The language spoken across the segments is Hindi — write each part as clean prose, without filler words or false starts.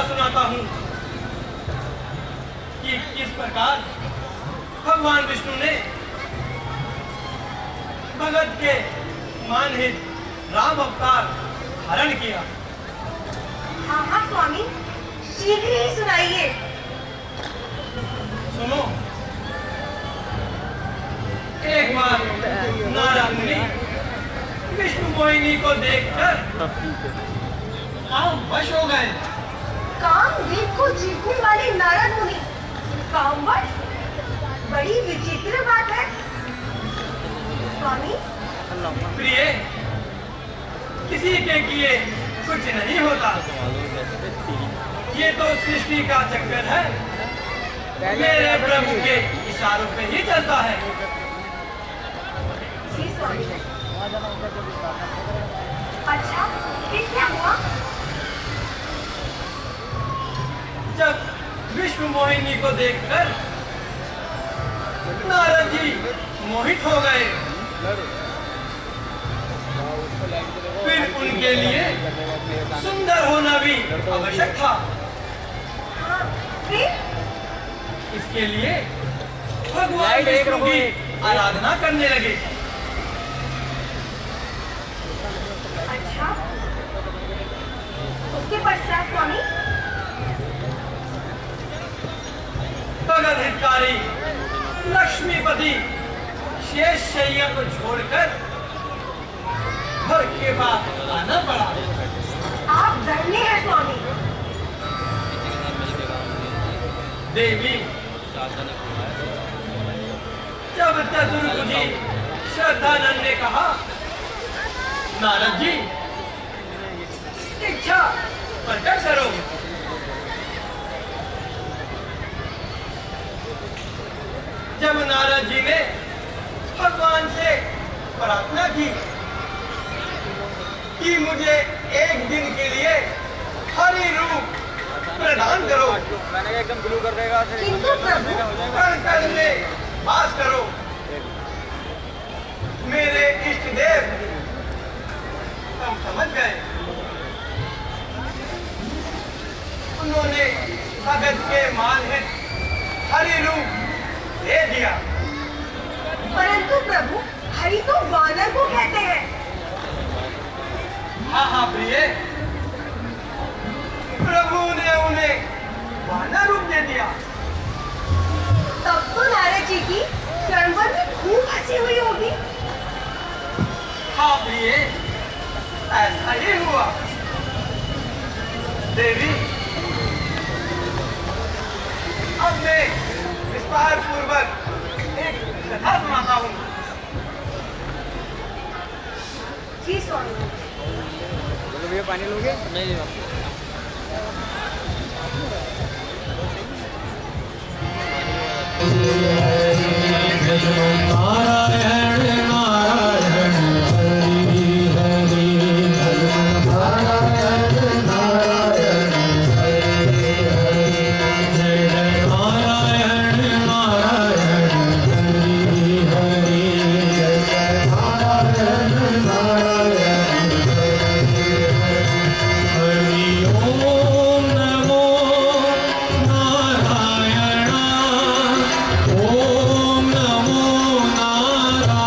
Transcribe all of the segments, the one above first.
किस्सा सुनाता हूँ कि किस प्रकार भगवान विष्णु ने भगत के मानहित राम अवतार धारण किया। हाँ हाँ स्वामी, शीघ्र ही सुनाइए। सुनो, एक बार नारद मुनि विष्णु मोहिनी को देखकर कामवश हो गए। कामदेव को जीतने वाले नारद मुनि कामवश? बड़ी विचित्र बात है स्वामी। प्रिय, किसी के किए कुछ नहीं होता। ये तो सृष्टि का चक्कर है, मेरे प्रभु के इशारों पे ही चलता है। जी स्वामी। अच्छा, फिर क्या हुआ? जब विष्णु मोहिनी को देखकर नारद जी मोहित हो गए, फिर उनके लिए सुंदर होना भी आवश्यक था। हाँ, फिर? इसके लिए भगवान विष्णु की आराधना करने लगे। अच्छा, उसके पश्चात स्वामी? भगत हितकारी लक्ष्मीपति शेषशय्या को छोड़कर घर के पास आना पड़ा। आप धन्य हैं स्वामी। देवी, जब चतुर्भुजी श्रद्धानंद ने कहा, नारद जी इच्छा प्रकट करो, जब नारद जी ने भगवान से प्रार्थना की कि मुझे एक दिन के लिए हरि रूप प्रदान करो, मैंने एकदम ग्लू कर देगा, किंतु प्रभु कण कण में वास करो, मेरे इष्ट देव हम समझ गए। उन्होंने भगत के मानहित हरि रूप दे दिया। परंतु प्रभु, हरि तो वानर को कहते हैं। हाँ हाँ प्रिय, प्रभु ने उन्हें वानर रूप दे दिया। तब तो नारद जी की क्षणभर में खूब हंसी हुई होगी। हाँ प्रिय, ऐसा ही हुआ। देवी, अब मैं विस्तार पूर्वक एक कथा सुनाता हूँ। जी स्वामी। भैया पानी लोगे? नहीं। नारायण नारायण हरि हरि नारायण नारायण हरि हरि जय नारायण नारायण हरि हरि जय नारायण नारायण हरि ओम नमो नारायण ओम नमो नारायण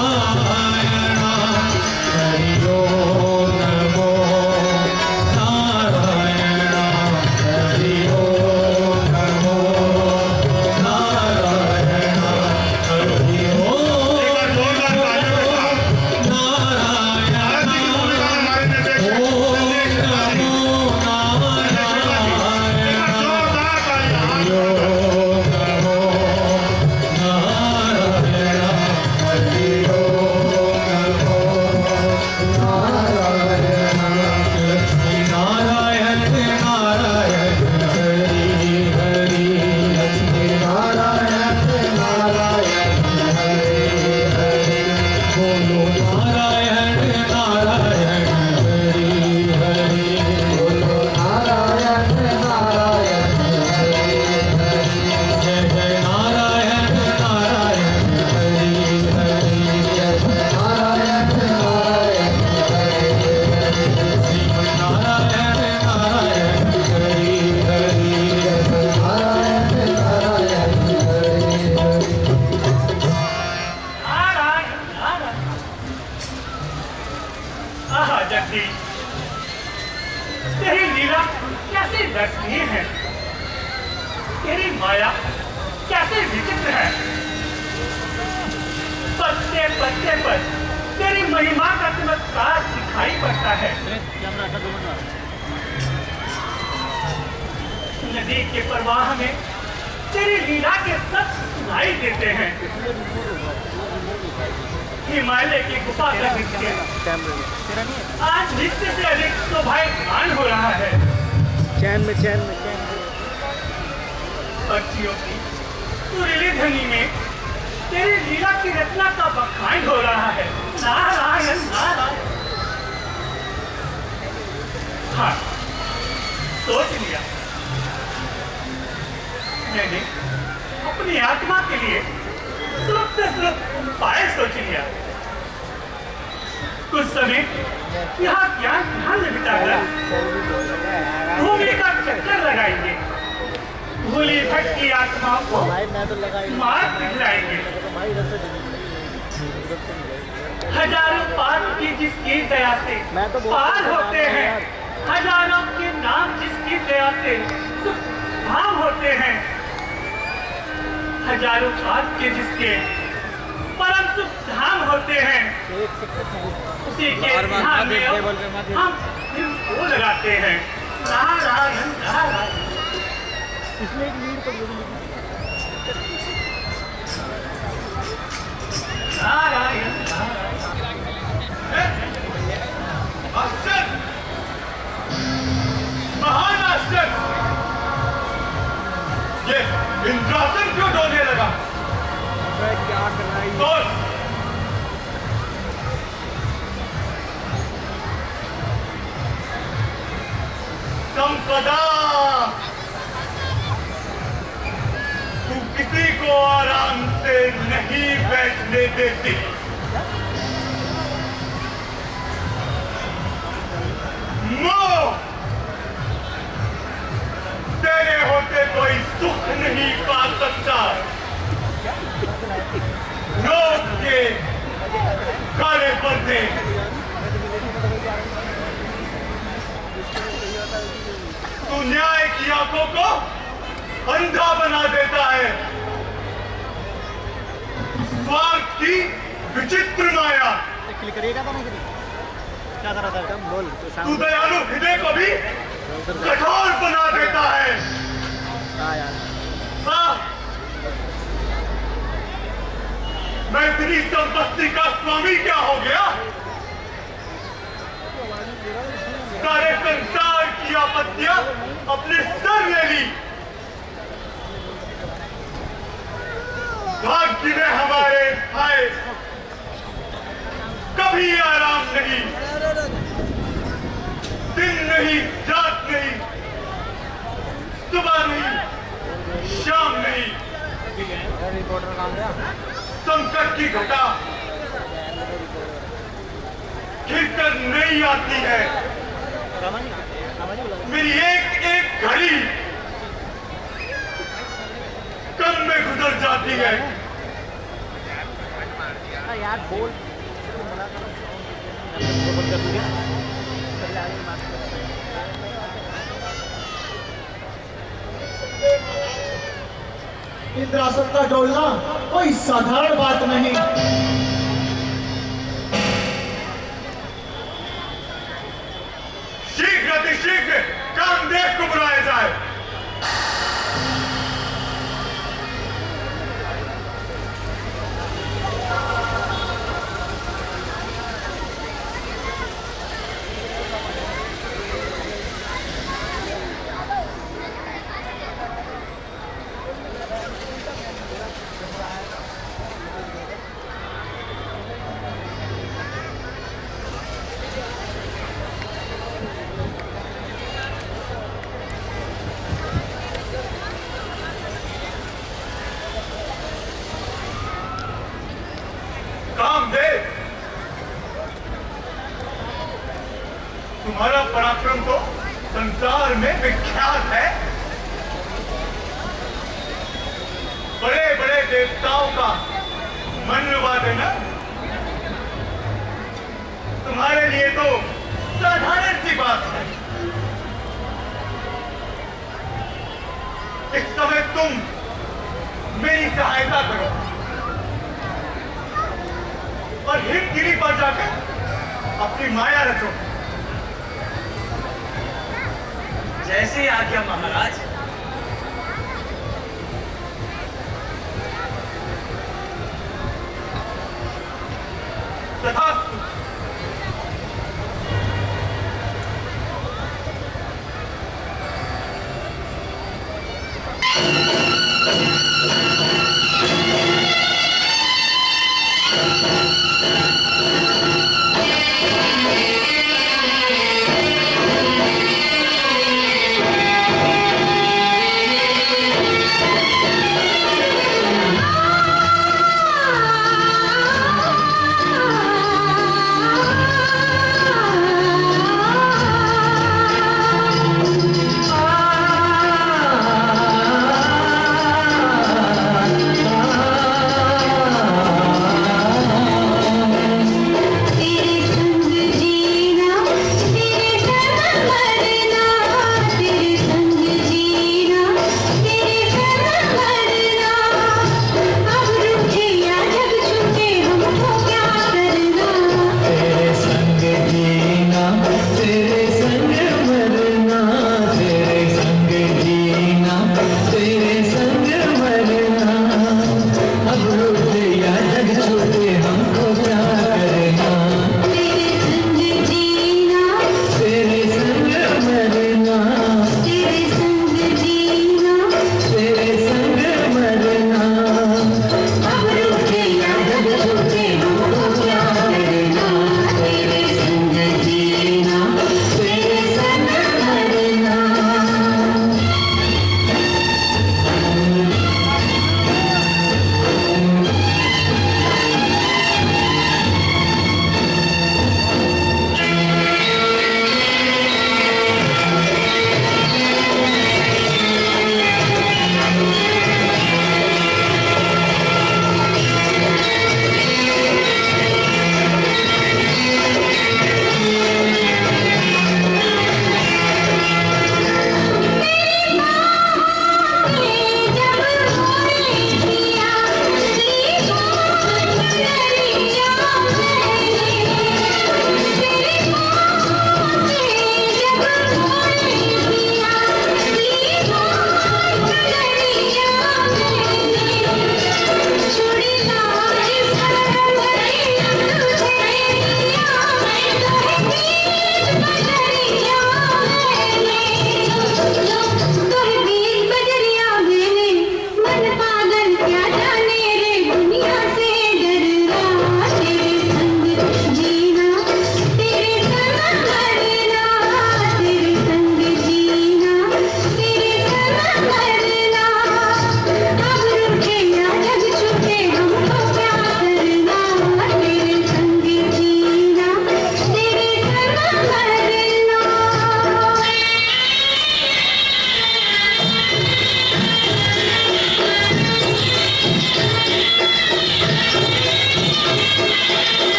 कैसी दर्शनीय है, तेरी माया कैसे विचित्र है। पत्ते पत्ते पर तेरी महिमा का चमत्कार दिखाई पड़ता है। नदी के प्रवाह में तेरी लीला के सब सुनाई देते हैं। हिमालय की गुफा का दृश्य आज नित्य से अधिक शोभायमान हो रहा है। चैन में पक्षियों की सुरीली ध्वनि में तेरी लीला की रचना का बखान हो रहा है। नारायण नारायण। हाँ, सोच लिया मैंने अपनी आत्मा के लिए सुलभ से सुलभ उपाय सोच लिया। कुछ समय यहाँ क्या ध्यान बिताकर भूमि का चक्कर लगाएंगे। भूली भटकी आत्माओं को मार्ग दिखलाएंगे। हजारों पाप की जिसकी दया से पार होते हैं, हजारों के नाम जिसकी दया से धाम होते हैं, हजारों पाप के जिसके परम सुख धाम होते हैं, उसी के ध्यान में हम दिल को लगाते हैं। नारायण नारायण। इसमें एक लीड पड़ी होगी। नारायण नारायण। मास्टर, महान मास्टर, ये इंद्रासन क्यों डोलने लगा? क्या कर रहा है? सोच, संपदा, तू किसी को आराम से नहीं बैठने देती। मोह, तेरे होते कोई सुख नहीं पा सकता। रोक के काले पर्दे, तू न्याय की आंखों को अंधा बना देता है। स्वार्थ की विचित्र माया, क्लिक करिएगा तो नहीं क्या कर रहा था? बोल तू दयालु हृदय को भी कठोर बना देता है। हाँ, मैं तेरी संपत्ति का स्वामी क्या हो गया? सारे संसार की आपत्तियां अपने सर ले ली। भाग्य में हमारे आए कभी आराम नहीं, दिन नहीं, रात नहीं, सुबह नहीं, शाम नहीं। रिपोर्टर कहाँ गया? संकट की घटा खिलकर नहीं आती है। मेरी एक एक घड़ी कम में गुजर जाती है। यार बोल इंद्रासन का डोलना कोई साधारण बात नहीं। शीघ्र अतिशीघ्र कामदेव को बुलाया जाए। कामदेव, तुम्हारा पराक्रम तो संसार में विख्यात है। बड़े बड़े देवताओं का मन लुभा देना तुम्हारे लिए तो साधारण सी बात है। करो और हिमगिरी पर जाकर अपनी माया रचो। जैसी आज्ञा महाराज। तथास्तु।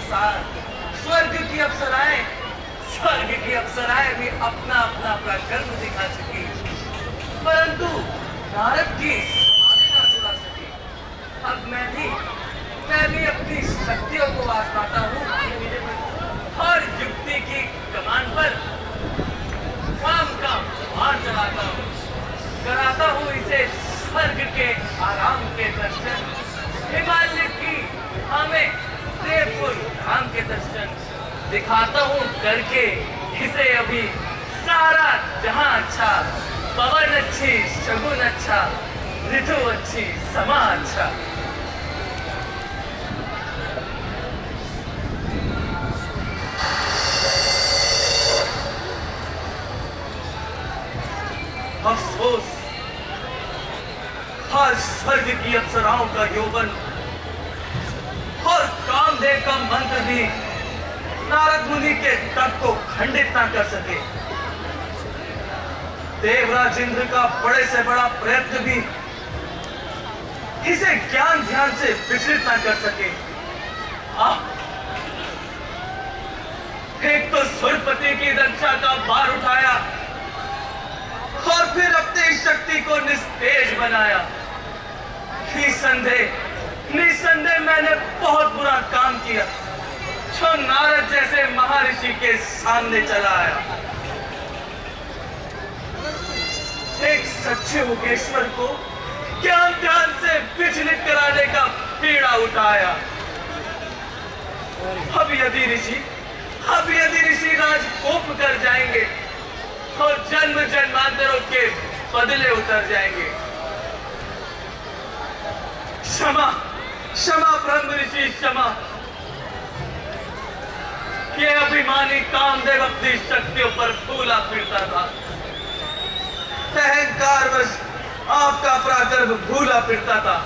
अनुसार स्वर्ग की अप्सराएं भी अपना अपना पराक्रम दिखा चुकी, परंतु नारद की समाधि ना चुरा सकी। अब मैं भी अपनी शक्तियों को आजमाता हूँ और युक्ति की कमान पर काम का मार चलाता हूँ, कराता हूँ इसे स्वर्ग के आराम के दर्शन, हिमालय की हमें देवपुर धाम के दर्शन दिखाता हूँ करके इसे अभी सारा जहां अच्छा, पवन अच्छी, शगुन अच्छा, ऋतु अच्छी, समा अच्छा। अफसोस, हर स्वर्ग की अप्सराओं का यौवन और कामदेव का मंत्र भी नारद मुनि के तप को खंडित ना कर सके। देवराज इंद्र का बड़े से बड़ा प्रयत्न भी इसे ज्ञान ध्यान से विचलित ना कर सके। एक तो सुरपति की रक्षा का भार उठाया और फिर अपनी शक्ति को निस्तेज बनाया। निसंदेह मैंने बहुत बुरा काम किया जो नारद जैसे महर्षि के सामने चला आया। एक सच्चे योगेश्वर को ज्ञान ध्यान से विचलित कराने का पीड़ा उठाया। अब यदि ऋषि राज कोप कर जाएंगे और जन्म जन्मांतरों के बदले उतर जाएंगे। क्षमा ब्रह्म ऋषि क्षमा। ये अभिमानी कामदेव अपनी शक्तियों पर फूला फिरता था, अहंकारवश आपका पराक्रम भूला फिरता था।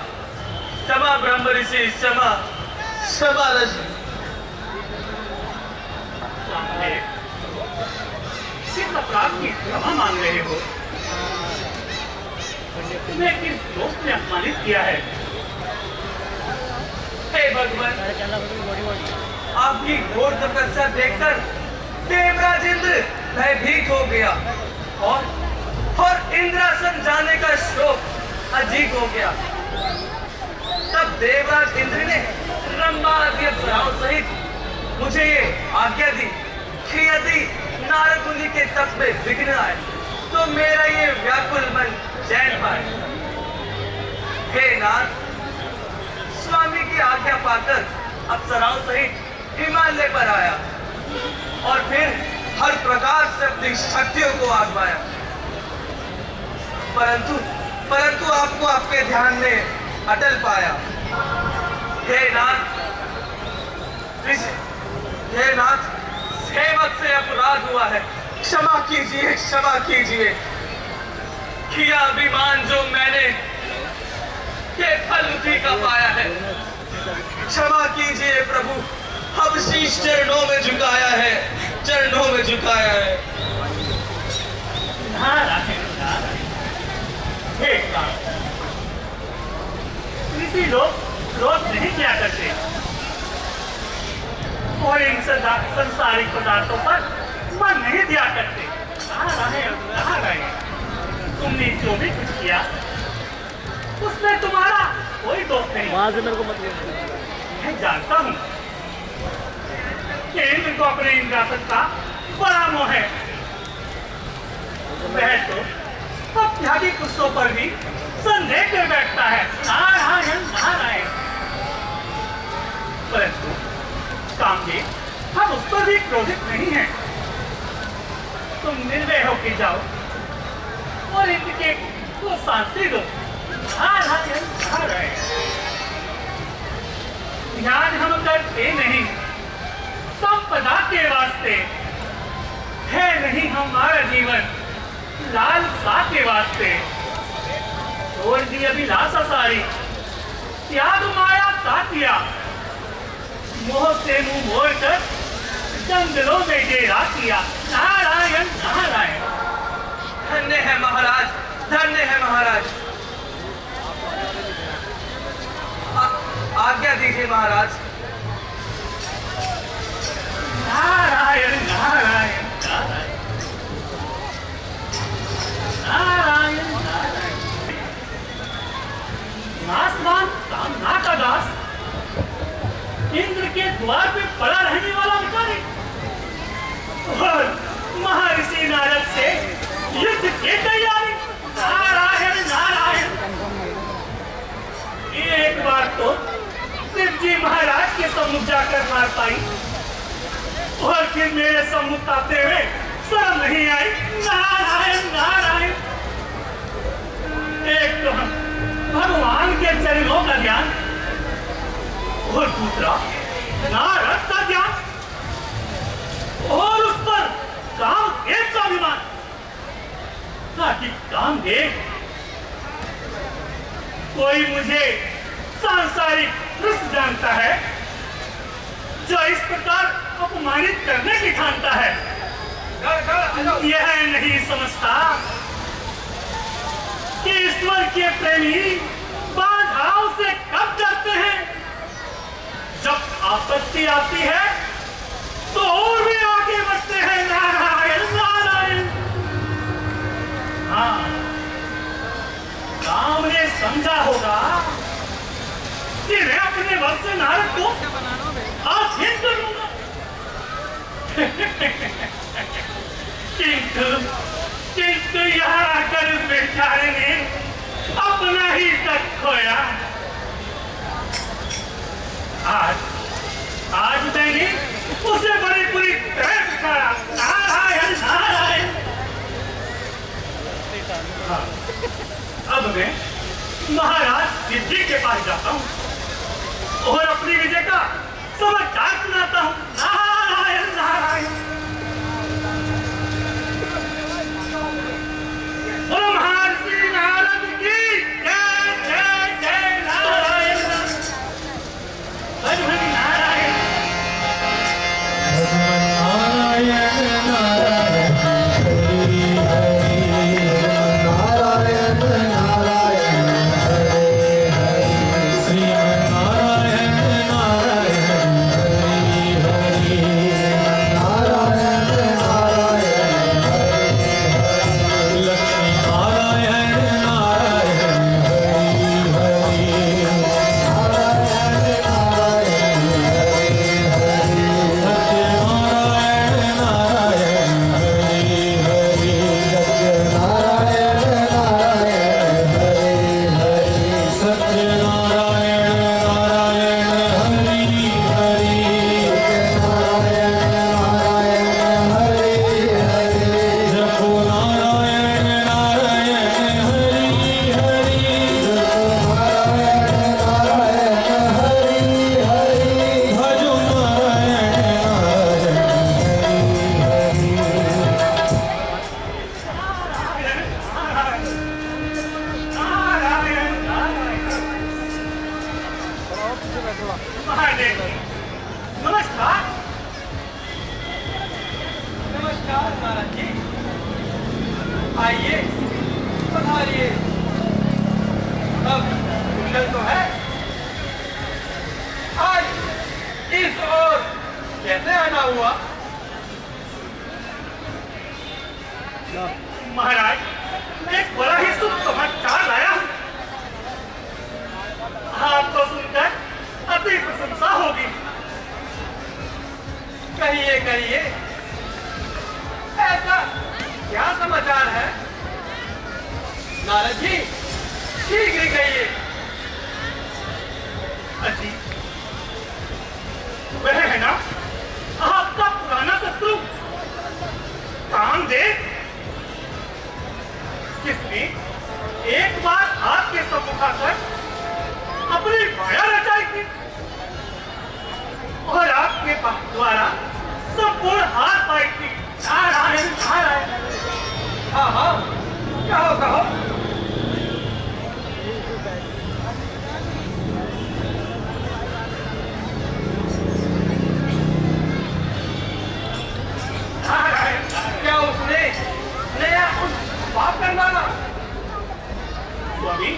क्षमा ब्रह्म ऋषि क्षमा ऋषि। किस अपराध की क्षमा मांग रहे हो? तुम्हें किस दोस्त ने अपमानित किया है? हे भगवान, आपकी घोर तपस्या देखकर देवराज इंद्र भयभीत हो गया और इंद्रासन जाने का शौक अजीब हो गया। तब देवराज इंद्र ने रंभा आदि अप्सराओं सहित मुझे ये आज्ञा दी कि यदि नारद मुनि के तप में विघ्न आए तो मेरा ये व्याकुल मन चैन पाए। हे नाथ, स्वामी की आज्ञा पाकर अप्सराओं सहित हिमालय पर आया और फिर हर प्रकार से अपनी शक्तियों को आजमाया, परंतु आपको आपके ध्यान में अटल पाया। हे नाथ, सेवक से अपराध हुआ है, क्षमा कीजिए। किया अभिमान जो मैंने ये फल उसी का पाया है। क्षमा कीजिए प्रभु, अब शीश चरणों में झुकाया है। किसी लोग क्रोध नहीं किया करते और इन संसारिक पदार्थों पर मन नहीं दिया करते। तुमने जो भी कुछ किया उसमें तुम्हारा कोई दोष नहीं। वहां से मेरे को मतलब मैं जानता हूँ कि इंद्र को अपने इंद्रासन का बड़ा मोह है। वह तो त्यागी पुस्तकों पर भी संदेह कर बैठता है। नारायण। परंतु कामदेव, हम उस पर भी क्रोधित नहीं हैं। तुम निर्भय होके जाओ और इनके को शांति दो। ध्यान हम करते नहीं संपदा के वास्ते, है नहीं हमारा जीवन लालसा के वास्ते। छोड़ दी अभिलाषा सारी, त्याग माया का किया, मोह से मुंह मोड़कर जंगलों में डेरा किया। नारायण। धन्य है महाराज। आज्ञा दीजिए महाराज। दास इंद्र के द्वार पे पड़ा रहने वाला भिखारी और महर्षि नारद से युद्ध की तैयारी। नारायण नारायण। एक बार तो शिव जी महाराज के सम्मुख जाकर मार पाई और फिर मेरे सम्मुख आते हुए शर्म नहीं आई। नारायण नारायण। एक तो हम भगवान के चरणों का ध्यान और दूसरा नारद का ध्यान और उस पर कामदेव का अभिमान। ताकि कामदेव कोई मुझे सांसारिक कृष्ण जानता है जो इस प्रकार अपमानित करने की ठानता है, यह नहीं समझता कि ईश्वर के प्रेमी बाधाओं से कब डरते हैं। जब आपत्ति आती है तो और भी आगे बढ़ते हैं। नारायण नारायण। हाँ, राम ने समझा होगा कि मैं अपने बल से नारद को आधीन कर लूंगा। किंतु यहाँ आकर उस बेचारे ने अपना ही तक खोया। आज मैंने उसे बड़ी बुरी तरह दिखाया। नारायण नारायण। हाँ, अब मैं महाराज शिव जी के पास जाता हूँ और अपनी विजय का समाचार सुनाता हूँ। नारायण नारायण। और महर्षि नारद की जय जय जय। नारायण भगवान नारायण। नारायण नारायण हरि हरि। नारायण नारायण हरे हरि। श्रीमन नारायण नारायण हरि हरि। नारायण नारायण हरे हरि। लक्ष्मी नारायण नारायण हरि हरि। नारायण नारायण हरे हरि। सत्यनारायण नारायण हरि हरि। सत्यनारायण नारायण हरे हरि। सत्यनारायण नारायण हरि हरि। सत्यनारायण नारायण हरे हरि। जपो नारायण नारायण हरि हरि। जपो नारायण नारायण हरि हरि। भजो नारायण नारायण हरि नारायण नारायण। महादेव नमस्कार। नमस्कार महाराज जी। आइए पधारिए। अब कुशल तो है। आज इस ओर कैसे आना हुआ? महाराज एक बड़ा ही शुभ समाचार लाया हूं। आपको सुनकर अति प्रशंसा होगी। कहिए कहिए, ऐसा क्या समाचार है? नारद जी शीघ्र कहिए। अजी वह है ना आपका पुराना शत्रु कामदेव, जिसने एक बार आपके सम्मुख आकर अपनी माया रचाई थी और आपके द्वारा संपूर्ण हार पाई थी। नारायण नारायण। हाँ हाँ, कहो कहो। नारायण क्या उसने नया कुछ पाप कर डाला? स्वामी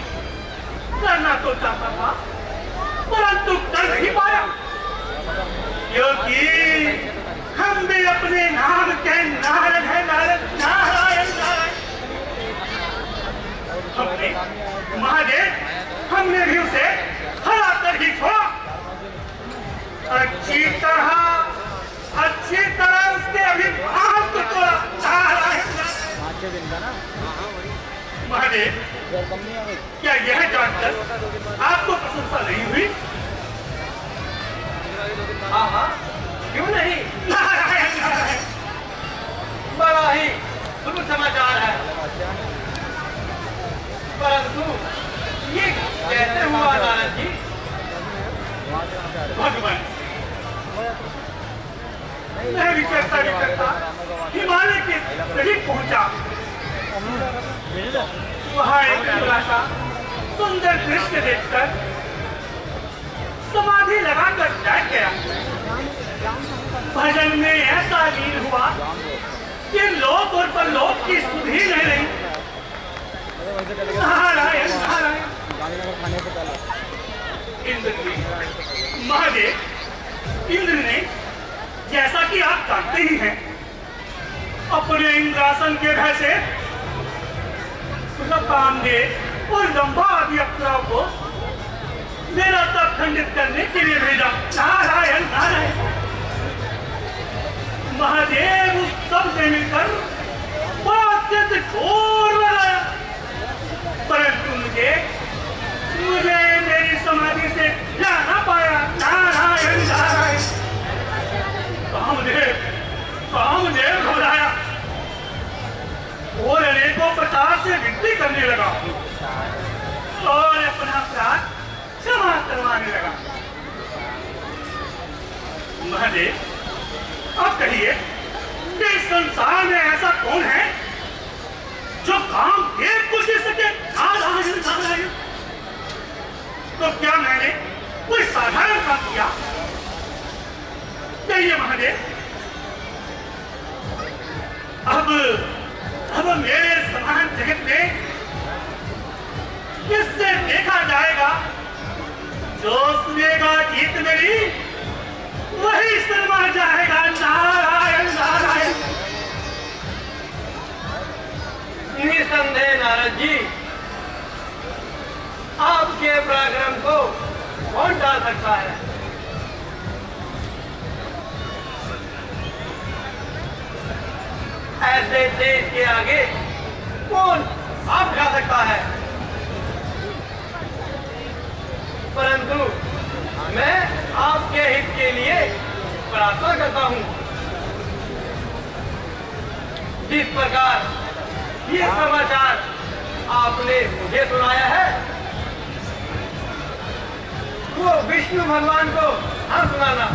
करना तो चाहता था परंतु कर नहीं पाया, क्योंकि हम भी अपने नाम के नारद है। नारद नारायण नारायण। हमने महादेव हमने भी उसे हरा कर ही छोड़ करता भी करता हिमालय के करीब पहुंचा। वहां एक सा सुंदर दृश्य देखकर समाधि लगाकर बैठ गया। भजन में ऐसा लीन हुआ कि लोक और परलोक की सुध ही नहीं रही। नारायण नारायण। महादेव इंद्र ने, जैसा कि आप जानते ही हैं, अपने इंद्रासन के भय से कामदेव और रंभा आदि अप्सराओं को मेरा तप खंडित करने के लिए भेजा। नारायण नारायण। महादेव उस सब से मिलकर बड़ा अत्यंत घोर लगाया, परंतु मुझे मेरी समाधि से जा ना पाया। नारायण नारायण। कामदेव घबराया और अनेकों प्रकार से विनती करने लगा और अपना अपराध क्षमा करवाने लगा। महादेव अब कहिए कि इस संसार में ऐसा कौन है जो कामदेव को दे सके? नारायण नारायण। तो क्या मैंने कोई साधारण काम किया? कहिए महादेव। अब मेरे समान जगत में किससे देखा जाएगा? जो सुनेगा गीत मेरी वही शर्मा जाएगा। नारायण नारायण। निसंदेह नारद जी, आपके पराक्रम को कौन टाल सकता है? ऐसे तेज के आगे कौन आप जा सकता है? परंतु मैं आपके हित के लिए प्रार्थना करता हूं। जिस प्रकार ये समाचार आपने मुझे सुनाया है, वो विष्णु भगवान को हम सुनाना।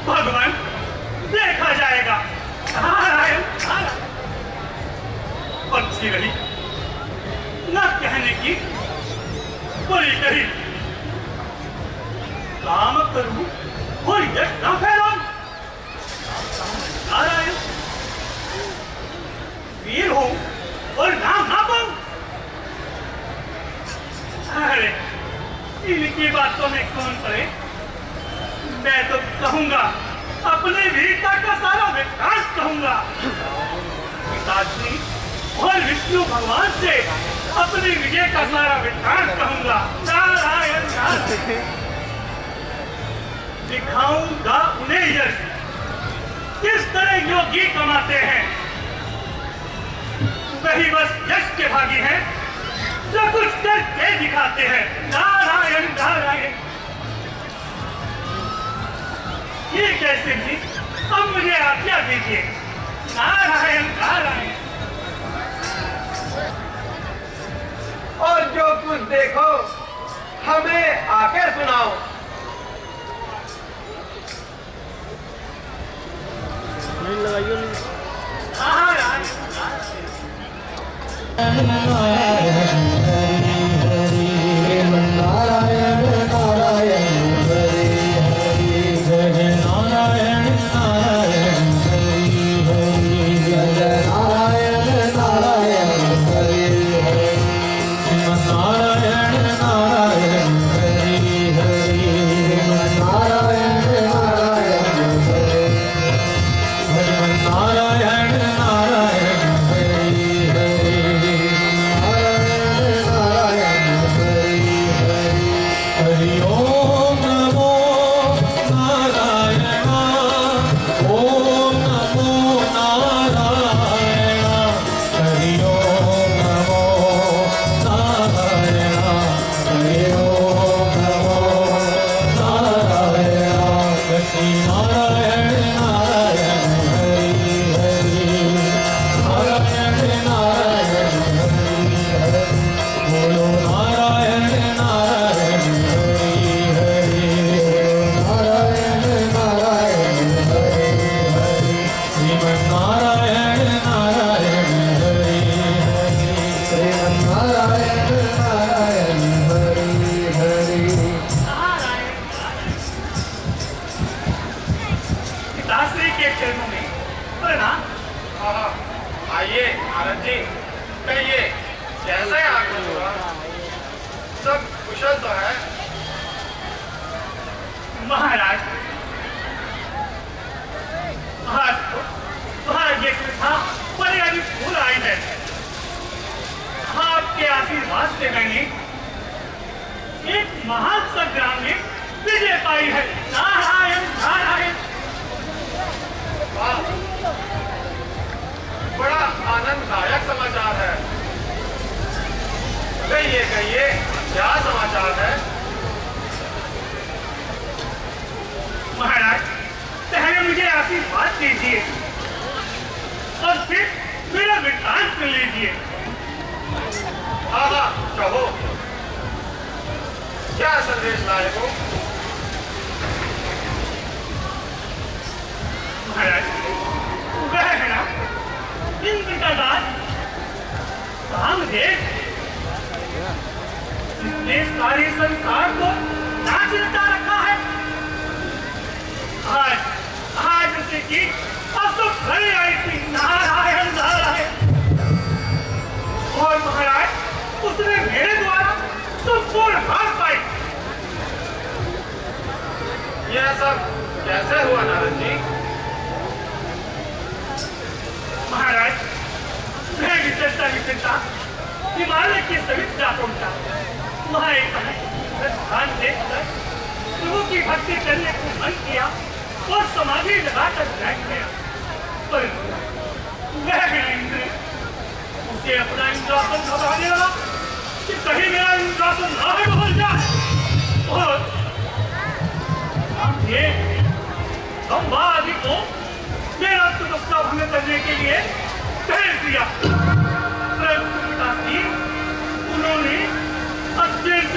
भगवान देखा जाएगा। नारायण नारायण। अच्छी रही न कहने की बुरी कही। काम करूं और यश न फैलाऊं। नारायण। वीर हूं और नाम ना पाऊं। अरे इनकी बातों में कौन पड़े? मैं तो कहूंगा, अपने वीरता का सारा विकास कहूंगा। पिताजी और विष्णु भगवान से अपनी विजय का सारा विकास कहूंगा। नारायण नारायण। दिखाऊंगा उन्हें यश किस तरह योगी कमाते हैं। वही बस यश के भागी हैं जो कुछ करके दिखाते हैं। नारायण नारायण। ये कैसे भी? अब मुझे आज्ञा दीजिए। नारायण नारायण। और जो कुछ देखो हमें आकर सुनाओ। नारायण नारायण नारायण हरि हरि कुशल तो है। महाराज, आज तो भाग्य की था बड़े अभी फूल आई है। आपके आशीर्वाद से मैंने एक महान संग्राम में विजय पाई है। नारायण नारायण। वाह, बड़ा आनंददायक समाचार है। कहिए क्या समाचार है? महाराज, पहले मुझे आशीर्वाद दीजिए और फिर मेरा वृत्तांत सुन लीजिए। हाँ हाँ, कहो, क्या संदेश लाए हो? महाराज, वह है ना इंद्र का दास कामदेव, जिसने सारे संसार को नाचता रखा है। आज उसे की अशुभ घड़ी आई थी। नारायण नारायण। और महाराज, उसने मेरे द्वारा संपूर्ण हार पाई। यह सब कैसे हुआ नारद जी? महाराज, मैं विचरता हिमालय की समीप जा पहुंचा। वहां एक स्थान देखकर प्रभु की भक्ति करने को मन किया और समाधि लगाकर बैठ गया। पर वह गया इंद्र, उसे अपना इंद्रासन घबराने लगा कि कहीं मेरा इंद्रासन ना डूब जाए। और ये संवादी को मेरा तपस्या भंग करने के लिए भेज दिया। परंतु पिताश्री, उन्होंने अत्यंत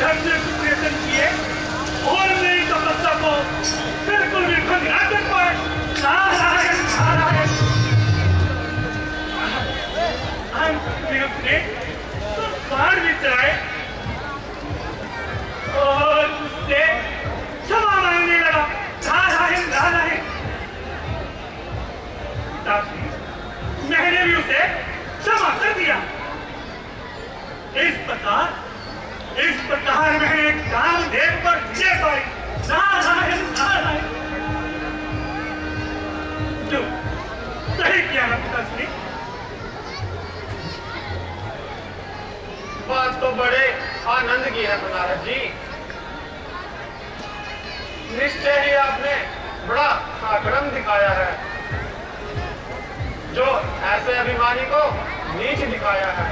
प्रयत्न किए और मेरी तपस्या को बिल्कुल भी भंग न कर पाए। नारायण नारायण। ने बाढ़ भी चलाए और उससे क्षमा मांगने लगा। नारायण नारायण। मैंने भी उसे क्षमा कर दिया। इस प्रकार मैंने कामदेव पर विजय पाई। नारायण नारायण। जो सही किया ना पिताश्री। बात तो बड़े आनंद की है नारद जी। निश्चय ही आपने बड़ा पराक्रम दिखाया है, जो ऐसे अभिमानी को नीच दिखाया है।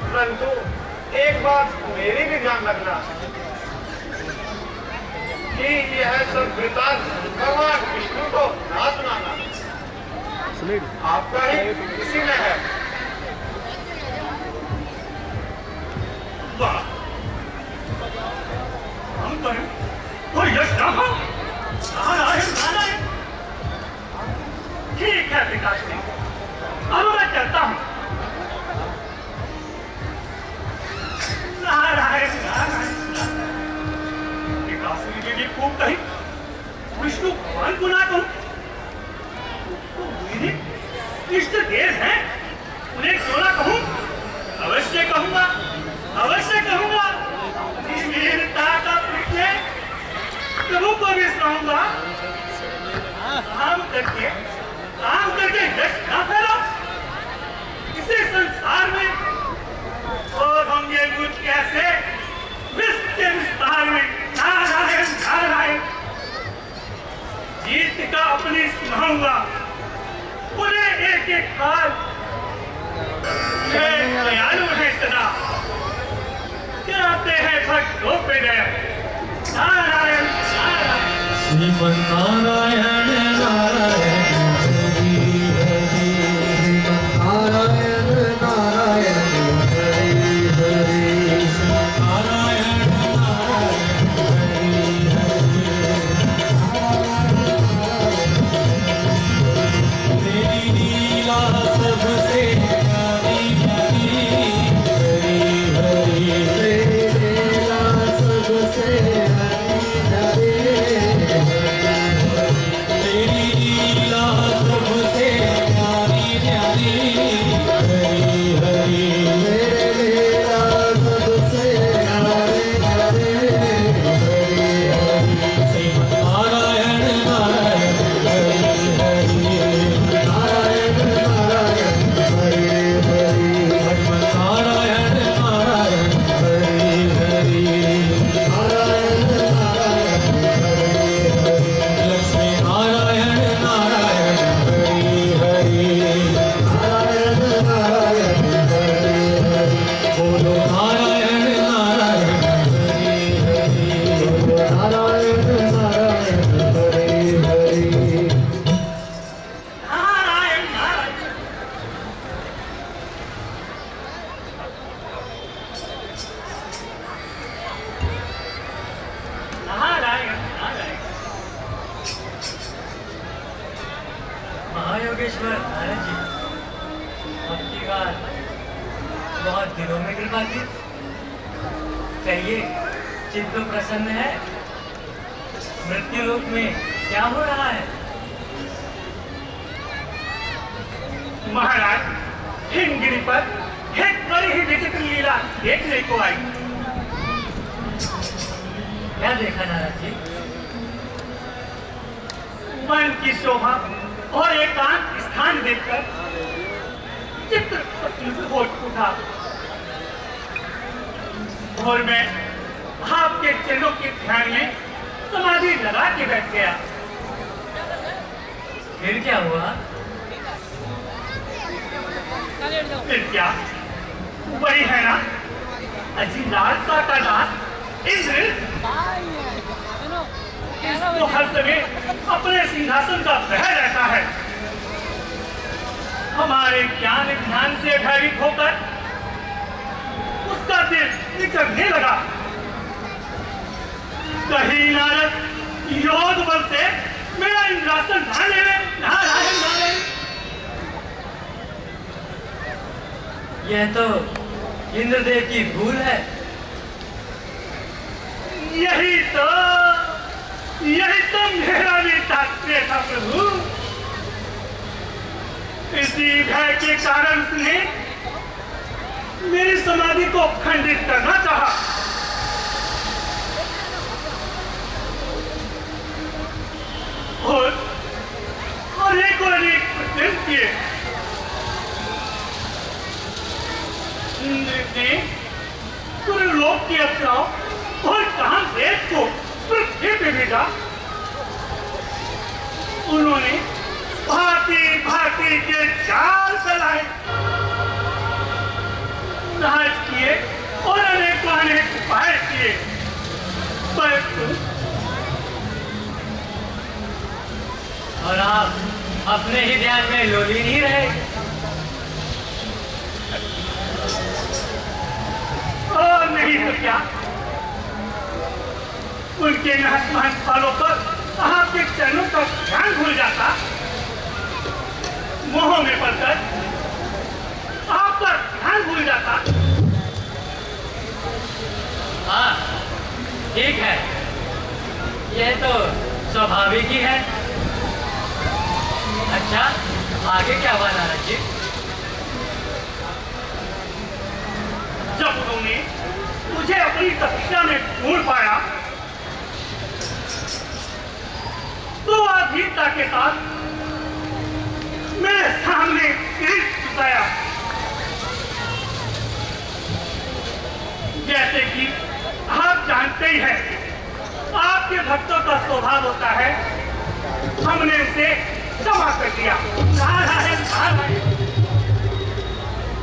परंतु एक बात मेरी भी ध्यान रखना कि यह सब वृतांत भगवान विष्णु को ना सुनाना, आपका ही किसी में है। वाह, हम पर कोई यश ना हो। नारायण नारायण। ठीक है पिताश्री, अब मैं चलता हूँ। नारायण नारायण। पिताश्री ने भी खूब कही, विष्णु भगवान को ना कहूं तो मेरे इष्ट देव हैं, उन्हें क्यों ना कहूं? अवश्य कहूंगा, अवश्य कहूंगा। वीरता का परिचय प्रभु को भी सुनाऊंगा। काम करके यश ना फैला इसे संसार में, और होंगे मुझ कैसे विश्व के विस्तार में। नारायण नारायण। जीत का अपनी सुनाऊंगा उन्हें एक एक काल। दयालु है सदा, कहते हैं भक्तों पे दया। नारायण नारायण। श्रीमन नारायण नारायण हरि हरि। नारायण नारायण हरि हरि। नारायण नारायण हरि हरि। तेरी लीला सबसे प्यारी प्यारी। हरि हरि। तेरा सबसे हरि हरि। नारद जी, आपकी बात बहुत दिनों में कृपा की। कहिए, चित्त तो प्रसन्न है? मृत्यु लोक में क्या हो रहा है? महाराज, हिमगिरी पर एक बड़ी ही विचित्र लीला देखने को आई। क्या देखा नारद जी? मन की शोभा और एकांत स्थान देखकर चित्र प्रफुल्लित हो उठा और मैं आपके चरणों के ध्यान में समाधि लगा के बैठ गया। फिर क्या हुआ? फिर क्या, वही है ना, अजी लालसा का दास इंद्र, तो हर समय अपने सिंहासन का बह रहता है। हमारे ज्ञान ध्यान से भयभीत होकर उसका दिल निकलने लगा। कहीं नारद योग बल से मेरा इंद्रासन ना ले ले। नारायण नारायण। यह तो इंद्रदेव की भूल है। यही तो मेरा भी तात्पर्य था प्रभु। इसी भय के कारण उसने मेरी समाधि को खंडित करना चाहा। और एक और एक प्रयत्न किए। इंद्र ने पूरे लोक की अप्सराओं और कामदेव को पृथ्वी पे भेजा। उन्होंने भांति भांति के जाल चलाए, नाच किए और अनेक उपाय किए, परंतु और आप अपने ही ध्यान में लोली नहीं रहे। और नहीं तो क्या, उनके महत्वहीन फलों पर आपके चरणों का ध्यान भूल जाता। मोह में पड़कर आपका ध्यान भूल जाता। हाँ, ठीक है, यह तो स्वाभाविक ही है। अच्छा, आगे क्या हुआ नारद जी? जब उन्होंने मुझे अपनी तपस्या में ढूंढ पाया तो अधीरता के साथ मेरे सामने गिर झुकाया। जैसे कि आप जानते ही हैं, आपके भक्तों का स्वभाव होता है, हमने उसे क्षमा कर दिया। नारायण नारायण।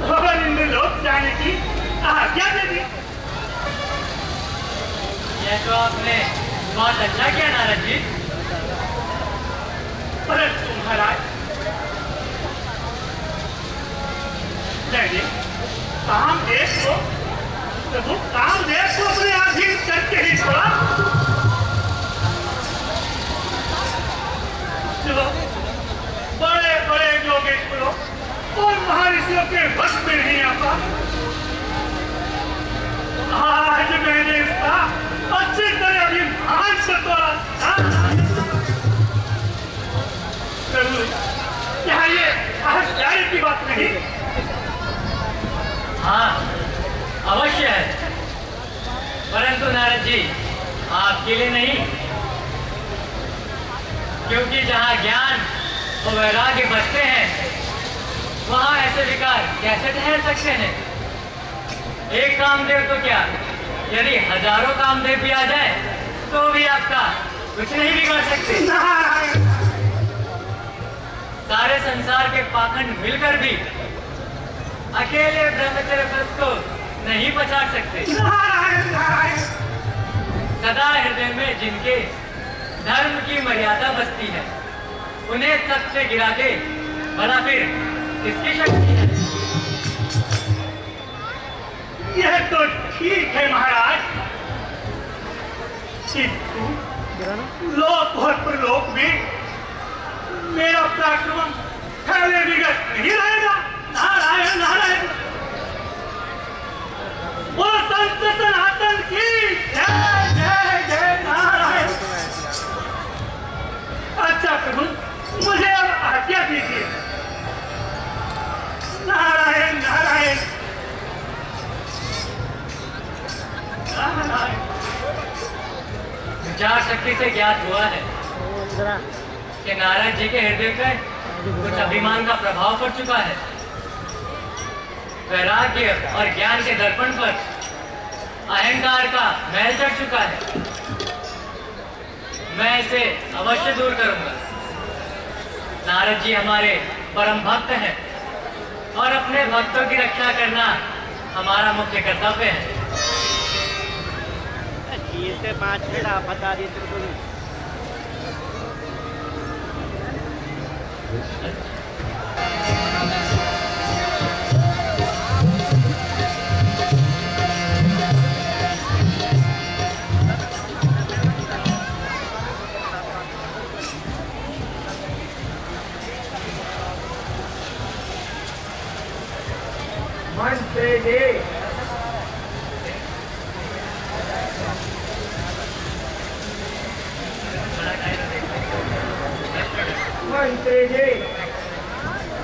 और इन लोग जाने की आज्ञा दे दी। यह तो आपने बहुत अच्छा किया नारद जी। परंतु महाराज, मैंने कामदेव को प्रभु कामदेव को अपने अधीन करके ही छोड़ा। चलो, बड़े बड़े योगेश्वरों और महर्षियों के वश में नहीं आता। आज मैंने इसका अच्छी तरह अभिमान से तोड़ा। प्रभु, क्या ये आश्चर्य की बात नहीं? हाँ, अवश्य है, परंतु नारद जी आपके लिए नहीं, क्योंकि जहाँ ज्ञान और वैराग्य बसते हैं वहाँ ऐसे विकार कैसे ठहर सकते हैं? एक कामदेव तो क्या, यदि हजारों कामदेव भी आ जाए तो भी आपका कुछ नहीं बिगाड़ सकते। सारे संसार के पाखंड मिलकर भी अकेले ब्रह्मचर्य व्रत को नहीं पछाड़ सकते। सदा हृदय में जिनके धर्म की मर्यादा बसती है, उन्हें सबसे गिरा के भला फिर किसकी शक्ति है? यह तो ठीक है महाराज, किंतु लोक और प्रलोक में मेरा पराक्रम पहले विगत नहीं रहेगा। नारायण नारायण। वो संत सनातन की जय जय जय नारायण। अच्छा प्रभु, मुझे अब आज्ञा दीजिए। नारायण नारायण नारायण। विचार शक्ति से ज्ञात हुआ है कि नारद जी के हृदय पर कुछ अभिमान का प्रभाव पड़ चुका है। वैराग्य और ज्ञान के दर्पण पर अहंकार का मैल चढ़ चुका है। मैं इसे अवश्य दूर करूंगा। नारद जी हमारे परम भक्त हैं और अपने भक्तों की रक्षा करना हमारा मुख्य कर्तव्य है। खीर से 5 मिनट आप बता दिए तेरे को। मंत्री जी, मंत्री जी,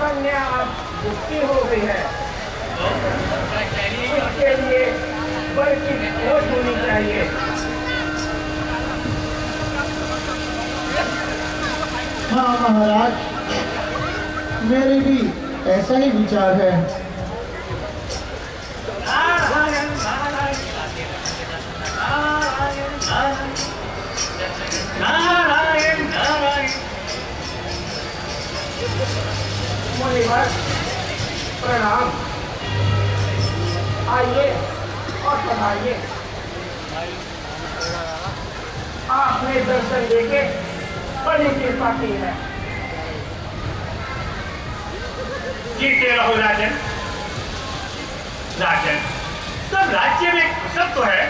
कन्या अब दुखी हो गई है। उसके लिए वर की खोज होनी चाहिए। हाँ महाराज, मेरे भी ऐसा ही विचार है। नारायण नारायण नारायण नारायण। मुनिवर प्रणाम। आइए और पधारिए। आपने दर्शन देके बड़ी कृपा की है। जीते रहो राजन। राजन, सब राज्य में कुशल तो है।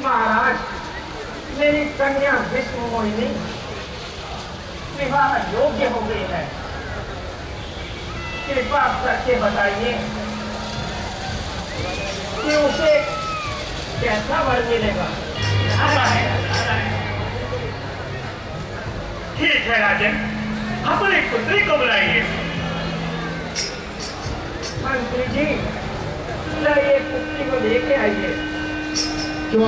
महाराज, मेरी कन्या विष्णु मोहिनी विवाह योग्य हो गई है। कृपा करके बताइए कि उसे कैसा वर मिलेगा। नारायण नारायण। ठीक है राजन, अपने पुत्री को बुलाइए। मंत्री जी, ये पुत्री को लेके आइए। जो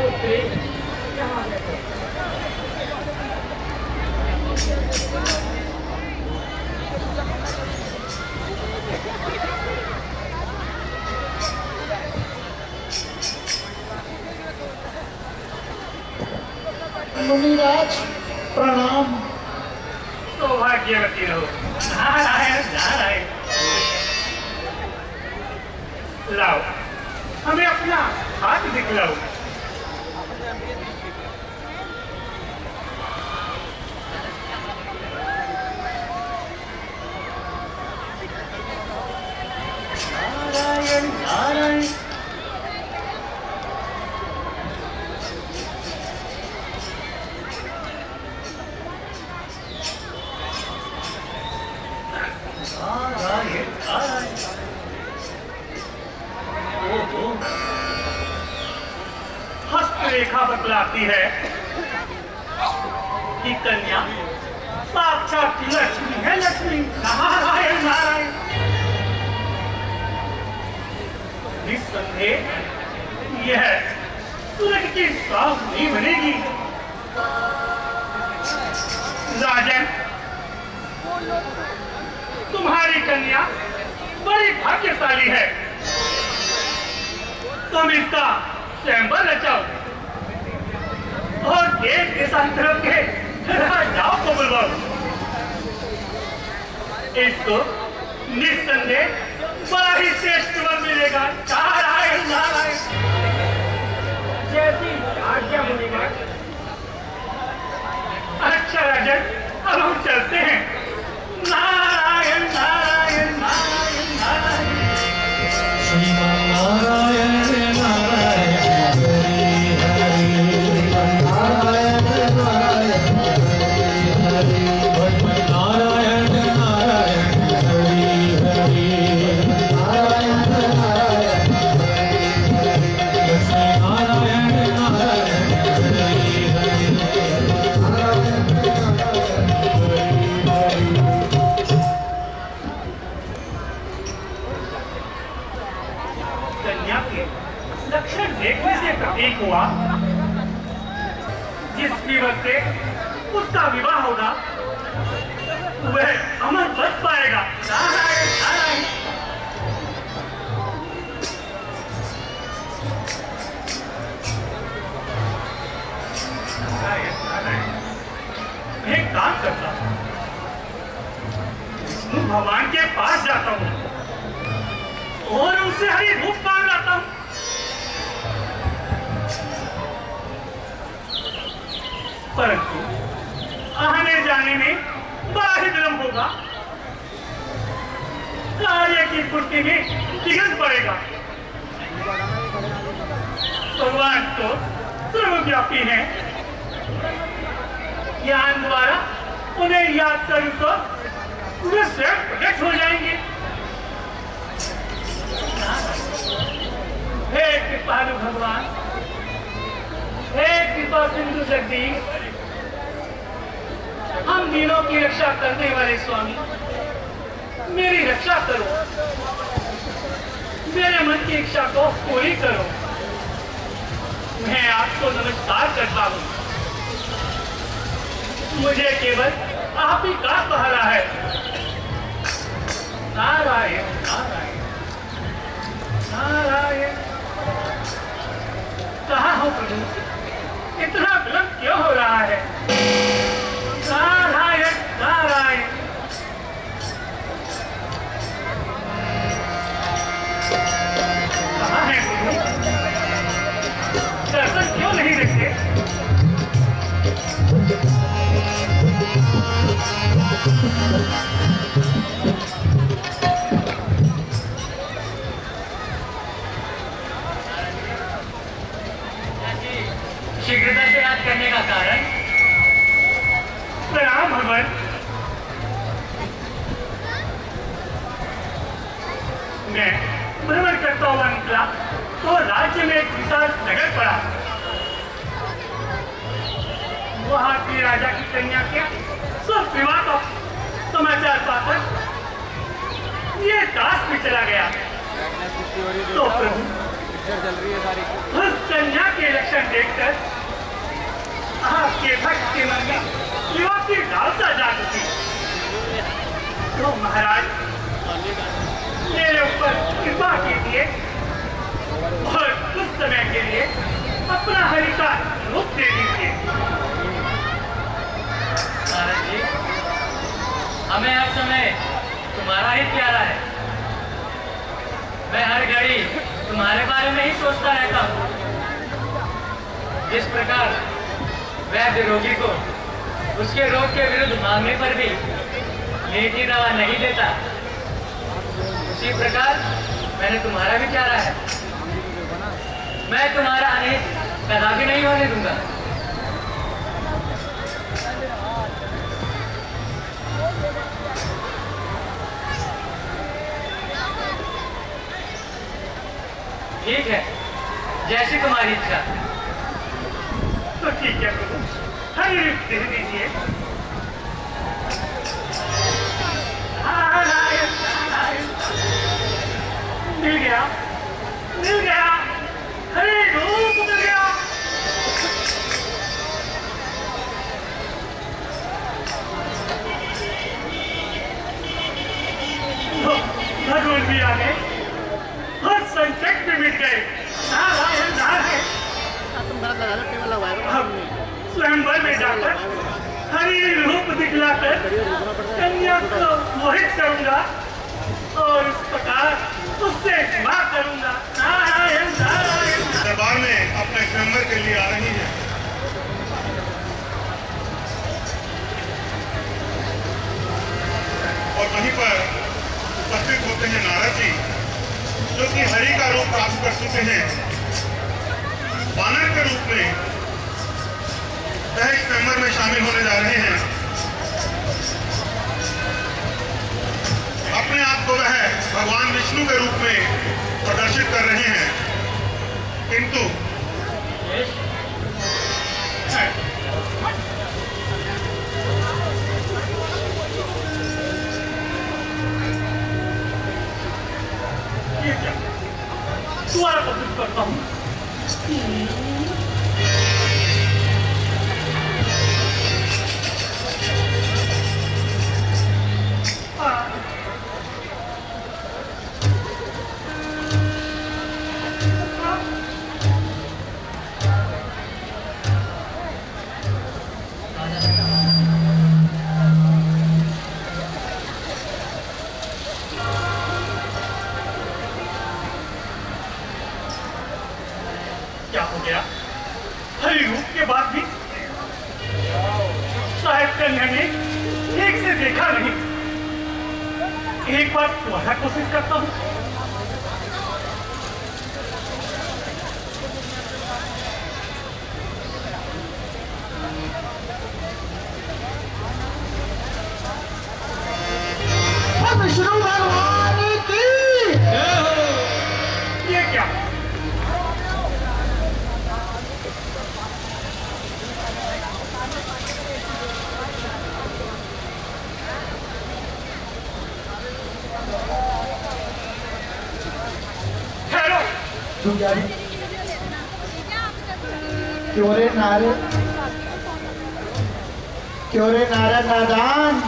पुत्री यहाँ देखो। मुनिराज प्रणाम। सौभाग्यवती रहो। नारायण नारायण। लाओ, हमें अपना हाथ दिखलाओ। नारायण नारायण। नारायण नारायण। ओहो, हस्तरेखा बतलाती है कि कन्या साक्षात लक्ष्मी है, लक्ष्मी। नारायण नारायण। निस्संदेह यह स्वर्ग की साफ नहीं बनेगी। राजन, तुम्हारी कन्या बड़ी भाग्यशाली है। तुम इसका स्वयंवर रचाओ और देश देशांतरों के राजाओं को बुलवाओ। इसको निस्संदेह बड़ा ही श्रेष्ठ वर मिलेगा। नारायण नारायण। जैसी आज्ञा मुनिवर। अच्छा राजन, अब हम चलते हैं। नारायण नारायण नारायण नारायण। श्रीमान नारायण नारायण हरि हरि नारायण नारायण हरि हरि नारायण नारायण हरि हरि नारायण नारायण लक्ष्मी नारायण नारायण हरि हरि नारायण कन्या के लक्षण देखने से प्रतीक हुआ जिस युवक से उसका विवाह होगा वह अमर बच पाएगा। नारायण नारायण। नारायण नारायण। एक काम करता हूं, विष्णु भगवान के पास जाता हूं और उनसे हरि रूप मांग लाता हूं। परंतु आने जाने में बड़ा ही विलंब होगा। कार्य की पूर्ति में विघ्न पड़ेगा। भगवान तो सर्वव्यापी है। ज्ञान द्वारा उन्हें याद करूं तो वे स्वयं प्रकट हो जाएंगे। हे कृपालु भगवान, हे कृपा सिंधु जगदीश, हम दिनों की रक्षा करने वाले स्वामी, मेरी रक्षा करो। मेरे मन की इच्छा को पूरी करो। मैं आपको नमस्कार करता हूँ। मुझे केवल आप ही का सहारा है। नारायण नारायण नारायण। कहाँ हो प्रभु? इतना विलंब क्यों हो रहा है? नारायण नारायण। कहाँ है प्रभु? दर्शन क्यों नहीं देते? शीघ्रता से याद करने का कारण? प्रणाम भगवान। मैं भ्रमण करता हुआ निकला तो राज्य में एक विशाल नगर पड़ा। वहां की राजा की कन्या के सब विवाह का समाचार पाकर ये दास भी चला गया। तो प्रभु उस कन्या के लक्षण देखकर आपके भक्त के मन में युवा की लालसा जाग उठी। तो महाराज मेरे ऊपर कृपा कीजिए और कुछ समय के लिए अपना हरि का रूप दे दीजिए। नारद जी, हमें हर समय तुम्हारा ही प्यारा है। मैं हर घड़ी तुम्हारे बारे में ही सोचता रहता हूँ। जिस प्रकार वैद्य रोगी को उसके रोग के विरुद्ध मांगने पर भी मीठी दवा नहीं देता, उसी प्रकार मैंने तुम्हारा भी प्यारा है। मैं तुम्हारा अनेक कदापि नहीं होने दूंगा। ठीक है, जैसी तुम्हारी इच्छा। तो ठीक है प्रभु, हरि रूप दे दीजिए। नारायण नारायण। मिल गया, मिल गया, हरे रूप मिल गया। भगवान भी आ गए, हर संकट भी मिट गए। नारायण नारायण। तुम गलत लगा रहे हो, टेबल लगवाएगा अब स्वयंवर में जाकर हरि रूप दिखलाकर कन्या को मोहित करूंगा और इस प्रकार उससे विवाह करूंगा। नारायण नारायण। दरबार में अपने स्वयंवर के लिए आ रही हैं। और वहीं पर उपस्थित होते हैं नारद जी, जो कि हरि का रूप प्राप्त कर चुके हैं। वानर के रूप में सहज स्वयंवर में शामिल होने जा रहे हैं। अपने आप को वह भगवान विष्णु के रूप में प्रदर्शित कर रहे हैं, किंतु ये क्या दोबारा कोशिश करता हूँ। क्या हो गया? हरि रूप के बाद भी साहेब कन्या ने ठीक से देखा नहीं। एक बार दोबारा कोशिश करता हूँ। विष्णु भगवान की ये क्या? ठहरो। तुम क्या क्यों रे नारद, क्यों रे नारद नादान,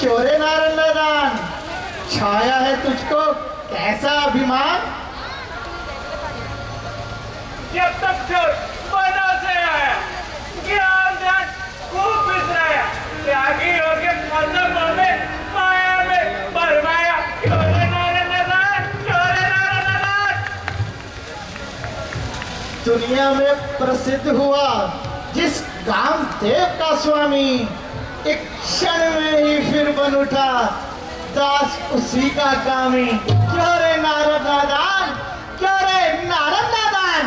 क्यों रे नारद नादान, छाया है तुझको कैसा अभिमान। जब तक से बना से आया, ज्ञान ध्यान खूब बिसराया, त्यागी होके मजहब में माया में बरमाया। क्यों रे नारायण नारायण, क्यों रे नारायण नारायण। दुनिया में प्रसिद्ध हुआ जिस कामदेव का स्वामी, एक क्षण में ही फिर बन उठा दास उसी का कामी। क्यों रे नारद नादान, क्यों रे नारद नादान।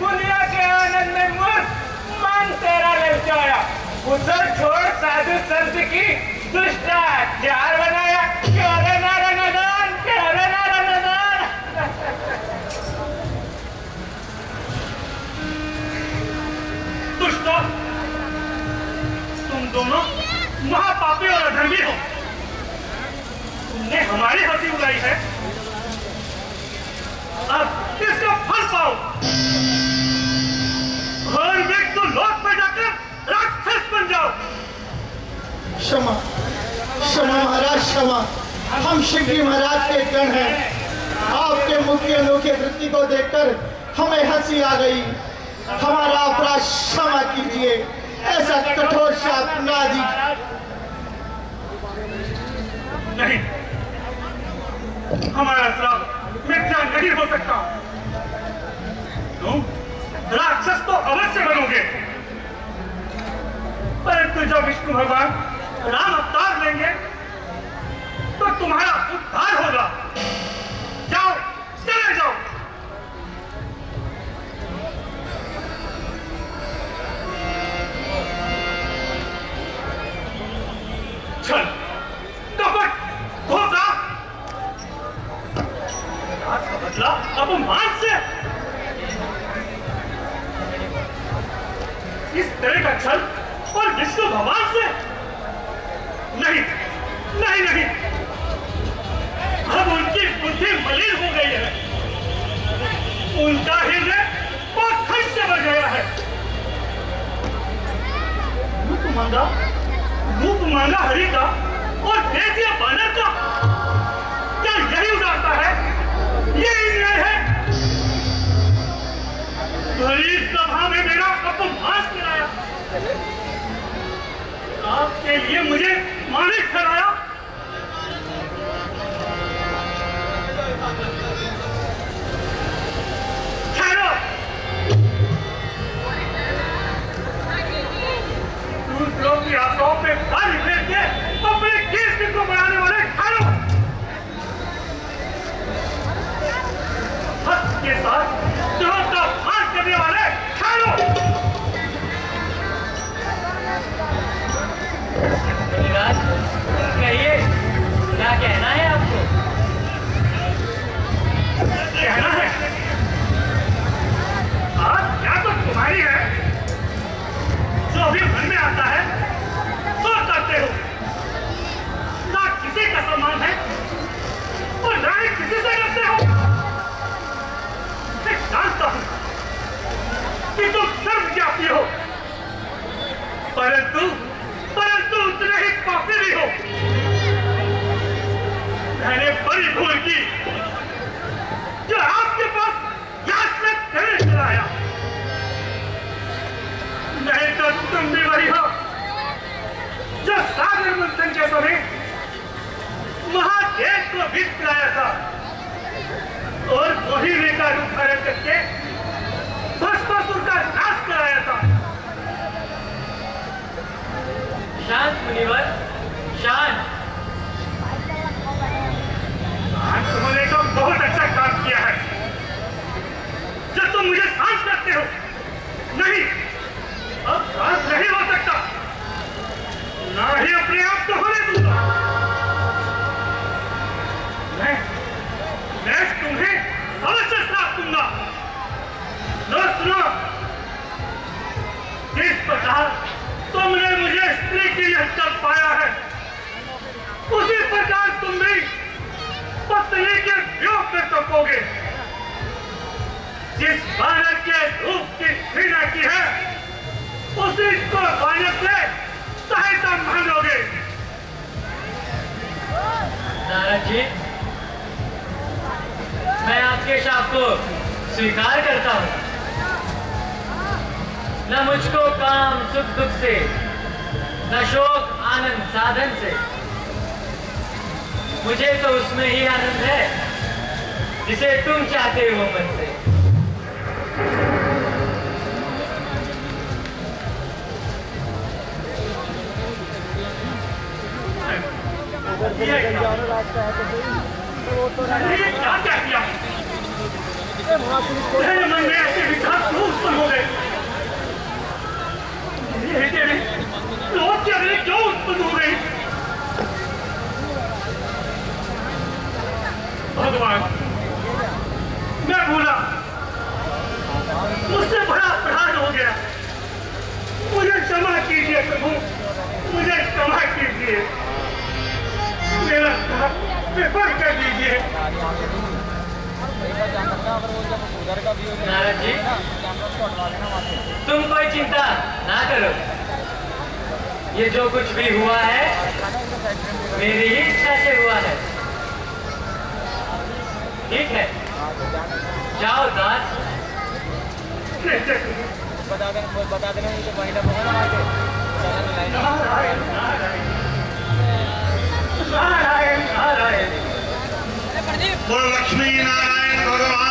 दुनिया के आनंद में मूर्ख मन तेरा ललचाया, उधर छोड़ साधु संत की दुष्टाचार बनाया। क्यों रे नारायण नारायण, क्यों रे नारायण नारायण। दुष्टों, तुम दोनों महापापी और अधर्मी हो। तुमने हमारी हंसी उड़ाई है, अब इसका फल पाओ। और मृत्यु लोक में जाकर राक्षस बन जाओ। क्षमा क्षमा महाराज क्षमा, हम शिवजी महाराज के गण हैं। आपके मुख की अनोखी वृत्ति को देखकर हमें हंसी आ गई। हमारा अपराध क्षमा कीजिए, ऐसा कठोर शाप ना दीजिए। नहीं, हमारा श्राप मिथ्या नहीं हो सकता। तुम राक्षस तो अवश्य बनोगे, परंतु जब विष्णु भगवान राम अवतार लेंगे तो तुम्हारा उद्धार होगा। जाओ, चले जाओ। छल, कपट, धोखा, राज का बदला अपमान से। इस तरह का छल और विष्णु भगवान से नहीं, नहीं, नहीं। बुद्धि मलिन हो गई है, उनका हृदय पाखंड से भर गया है। रूप मांगा हरि का और दे दिया बानर का। क्या यही उड़ाता है? यही न्याय है? भरी सभा में मेरा अपमान कराया, आपके लिए मुझे मालिक ठहराया। ठहरो, दूसरों की आशाओं पे पानी फेंक के अपने कीर्ति को बढ़ाने वाले ठहरो। हक के साथ जहां का भाग करने वाले ठहरो। मुनिराज, कहिए, क्या कहना है आपको? कहना है आज क्या तो तुम्हारी है, जो भी मन में आता है सो करते हो। ना किसी का सम्मान है और ना ही किसी से डरते हो। मैं जानता हूं कि तुम धर्म जाती हो, परंतु उतने ही पापी भी हो। मैंने बड़ी भूल की जो आपके पास याचना करने चलाया। नहीं तो तुम भी वही हो जो सागर मंथन के समय महादेव को विष पिलाया था और मोहिनी का रूप धारण करके भस्मासुर का नाश कराया था। शांत मुनिवर, शांत। आज तुमने तो बहुत अच्छा काम किया है जब तुम मुझे शांत करते हो। नहीं, अब शांत नहीं हो सकता, ना ही अपने आप को होने दूंगा। मैं तुम्हें अवश्य श्राप दूंगा। लो सुनो, जिस प्रकार तुमने मुझे स्त्री की हत्या पाया है, उसी प्रकार तुम भी पत्नी के वियोग में तपोगे। जिस बानर के रूप की घृणा की है, उसी को बानर से सहायता मांगोगे। नारद जी, मैं आपके शाप को स्वीकार करता हूं। न मुझको काम सुख दुख से, न शोक आनंद साधन से, मुझे तो उसमें ही आनंद है जिसे तुम चाहते हो मन से। ये क्या क्या किया? मेरे मन में ऐसे विचार क्यों उत्पन्न हो गए? क्यों उत्पन्न हो गई? भगवान, मैं भूला, मुझसे बड़ा अपराध हो गया। मुझे क्षमा कीजिए प्रभु, मुझे क्षमा कीजिए। मेरा पेपर कर दीजिए। नारद जी, तुम कोई चिंता ना करो। ये जो कुछ भी हुआ है मेरी ही इच्छा से हुआ है। ठीक है, जाओ दास। बता देना ये तो महीना बहुत नारायण नारायण नारायण। बोलो लक्ष्मी नारायण भगवान